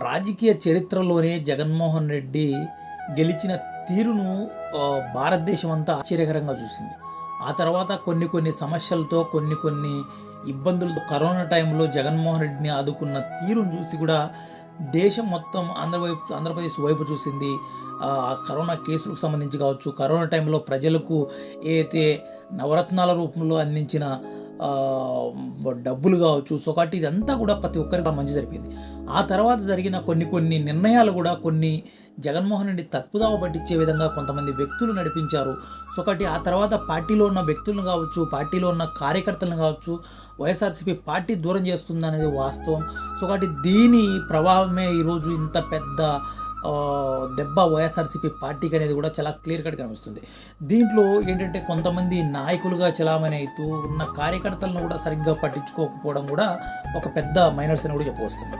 రాజకీయ చరిత్రలోనే జగన్మోహన్ రెడ్డి గెలిచిన తీరును భారతదేశం అంతా ఆశ్చర్యకరంగా చూసింది. ఆ తర్వాత కొన్ని సమస్యలతో కొన్ని ఇబ్బందులతో కరోనా టైంలో జగన్మోహన్ రెడ్డిని ఆదుకున్న తీరును చూసి కూడా దేశం మొత్తం ఆంధ్రప్రదేశ్ వైపు చూసింది. కరోనా కేసులకు సంబంధించి కావచ్చు, కరోనా టైంలో ప్రజలకు ఏదైతే నవరత్నాల రూపంలో అందించిన డబ్బులు కావచ్చు, సో కాబట్టి ఇదంతా కూడా ప్రతి ఒక్కరికి మంచి జరిగింది. ఆ తర్వాత జరిగిన కొన్ని నిర్ణయాలు కూడా కొన్ని జగన్మోహన్ రెడ్డి తప్పుదావ పట్టించే విధంగా కొంతమంది వ్యక్తులు నడిపించారు. సో కాబట్టి ఆ తర్వాత పార్టీలో ఉన్న వ్యక్తులను కావచ్చు, పార్టీలో ఉన్న కార్యకర్తలను కావచ్చు, వైఎస్ఆర్సీపీ పార్టీ దూరం చేస్తుంది అనేది వాస్తవం. సో కాబట్టి దీని ప్రభావమే ఈరోజు ఇంత పెద్ద దెబ్బ వైఎస్ఆర్సీపీ పార్టీకి అనేది కూడా చాలా క్లియర్ కట్ కనిపిస్తుంది. దీంట్లో ఏంటంటే కొంతమంది నాయకులుగా చలామణి అవుతూ ఉన్న కార్యకర్తలను కూడా సరిగ్గా పట్టించుకోకపోవడం కూడా ఒక పెద్ద మైనస్ అని కూడా చెప్పవస్తుంది.